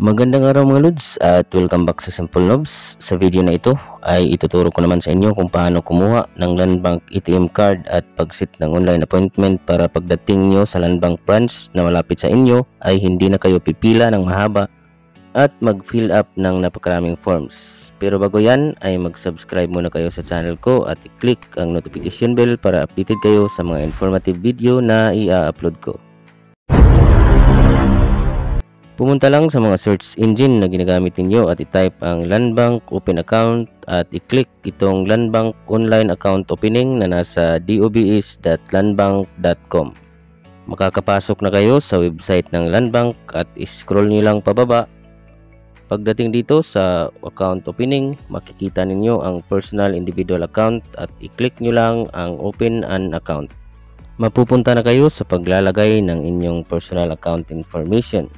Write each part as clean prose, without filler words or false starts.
Magandang araw mga Lods at welcome back sa Simple Nobs. Sa video na ito ay ituturo ko naman sa inyo kung paano kumuha ng Landbank ATM card at pag-set ng online appointment para pagdating nyo sa Landbank branch na malapit sa inyo ay hindi na kayo pipila ng mahaba at mag-fill up ng napakaraming forms. Pero bago yan ay mag-subscribe muna kayo sa channel ko at i-click ang notification bell para updated kayo sa mga informative video na i-upload ko. Pumunta lang sa mga search engine na ginagamit ninyo at i-type ang Landbank Open Account at i-click itong Landbank Online Account Opening na nasa dobis.landbank.com. Makakapasok na kayo sa website ng Landbank at scroll nyo lang pababa. Pagdating dito sa account opening, makikita ninyo ang personal individual account at i-click nyo lang ang Open an Account. Mapupunta na kayo sa paglalagay ng inyong personal account information.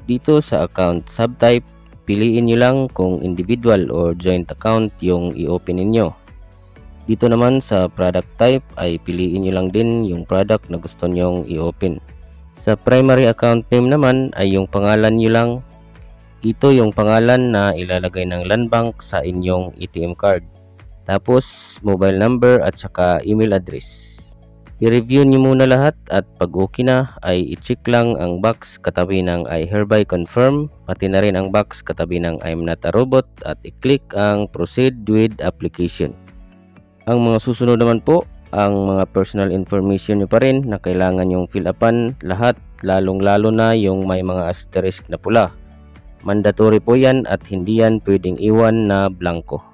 Dito sa account subtype, piliin nyo lang kung individual or joint account yung i-open ninyo. Dito naman sa product type ay piliin nyo lang din yung product na gusto nyong i-open. Sa primary account name naman ay yung pangalan nyo lang. Ito yung pangalan na ilalagay ng Landbank sa inyong ATM card. Tapos mobile number at saka email address. I-review nyo muna lahat at pag okay na ay i-check lang ang box katabi ng I hereby confirm, pati na rin ang box katabi ng I'm not a robot at i-click ang proceed with application. Ang mga susunod naman po, ang mga personal information nyo pa rin na kailangan yung fill upan lahat, lalong lalo na yung may mga asterisk na pula. Mandatory po yan at hindi yan pwedeng iwan na blanco.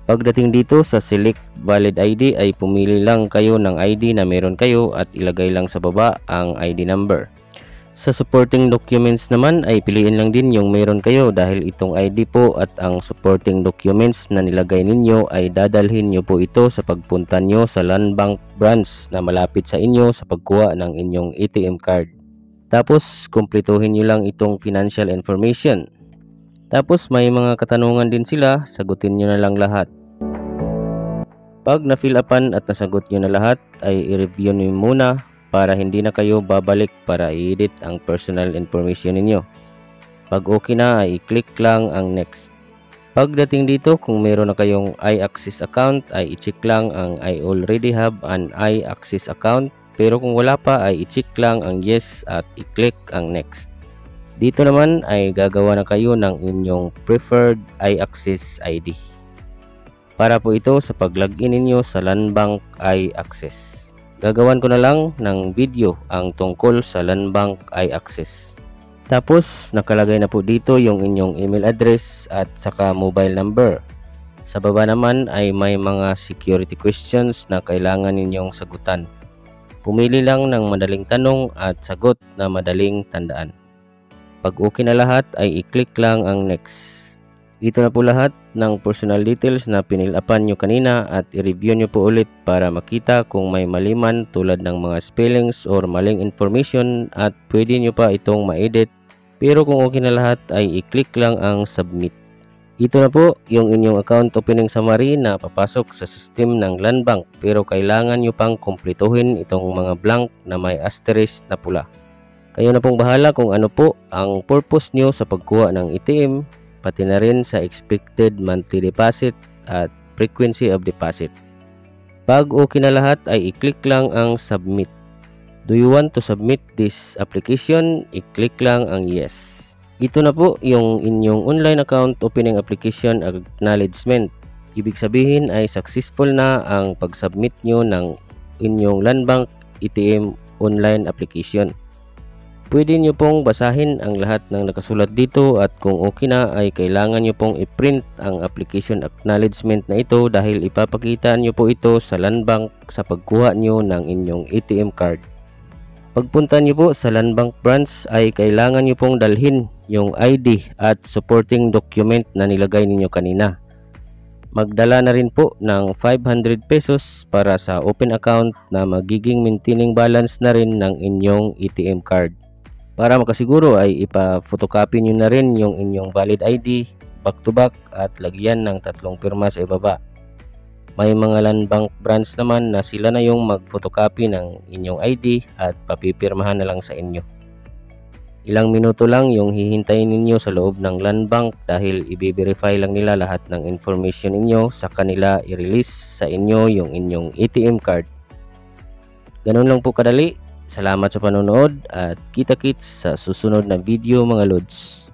Pagdating dito sa select valid ID ay pumili lang kayo ng ID na meron kayo at ilagay lang sa baba ang ID number. Sa supporting documents naman ay piliin lang din yung meron kayo dahil itong ID po at ang supporting documents na nilagay ninyo ay dadalhin nyo po ito sa pagpunta nyo sa Landbank branch na malapit sa inyo sa pagkuha ng inyong ATM card. Tapos kumpletuhin nyo lang itong financial information. Tapos may mga katanungan din sila, sagutin nyo na lang lahat. Pag na-fill upan at nasagot nyo na lahat ay i-review nyo muna para hindi na kayo babalik para i-edit ang personal information ninyo. Pag okay na ay i-click lang ang next. Pagdating dito kung meron na kayong iAccess account ay i-check lang ang I already have an iAccess account, pero kung wala pa ay i-check lang ang yes at i-click ang next. Dito naman ay gagawa na kayo ng inyong preferred iAccess ID. Para po ito sa pag-login ninyo sa Landbank iAccess. Gagawan ko na lang ng video ang tungkol sa Landbank iAccess. Tapos nakalagay na po dito yung inyong email address at saka mobile number. Sa baba naman ay may mga security questions na kailangan ninyong sagutan. Pumili lang ng madaling tanong at sagot na madaling tandaan. Pag okay na lahat ay i-click lang ang next. Ito na po lahat ng personal details na pinilapan nyo kanina at i-review nyo po ulit para makita kung may maliman tulad ng mga spellings or maling information at pwede nyo pa itong ma-edit. Pero kung okay na lahat ay i-click lang ang submit. Ito na po yung inyong account opening summary na papasok sa system ng Landbank, pero kailangan nyo pang kumpletuhin itong mga blank na may asterisk na pula. Kayo na pong bahala kung ano po ang purpose nyo sa pagkuha ng ATM, pati na rin sa expected monthly deposit at frequency of deposit. Pag okay na lahat ay i-click lang ang submit. Do you want to submit this application? I-click lang ang yes. Ito na po yung inyong online account opening application acknowledgement. Ibig sabihin ay successful na ang pag-submit nyo ng inyong Landbank ATM online application. Pwede nyo pong basahin ang lahat ng nakasulat dito at kung okay na ay kailangan nyo pong i-print ang application acknowledgement na ito dahil ipapakita nyo po ito sa Landbank sa pagkuha nyo ng inyong ATM card. Pagpunta nyo po sa Landbank branch ay kailangan nyo pong dalhin yung ID at supporting document na nilagay ninyo kanina. Magdala na rin po ng 500 pesos para sa open account na magiging maintaining balance na rin ng inyong ATM card. Para makasiguro ay ipa-photocopy nyo na rin yung inyong valid ID back to back at lagyan ng 3 pirma sa ibaba. May mga land bank branch naman na sila na yung mag-photocopy ng inyong ID at papipirmahan na lang sa inyo. Ilang minuto lang yung hihintayin ninyo sa loob ng land bank dahil i-verify lang nila lahat ng information ninyo sa kanila i-release sa inyo yung inyong ATM card. Ganun lang po kadali. Salamat sa panonood at kita-kits sa susunod na video mga lods.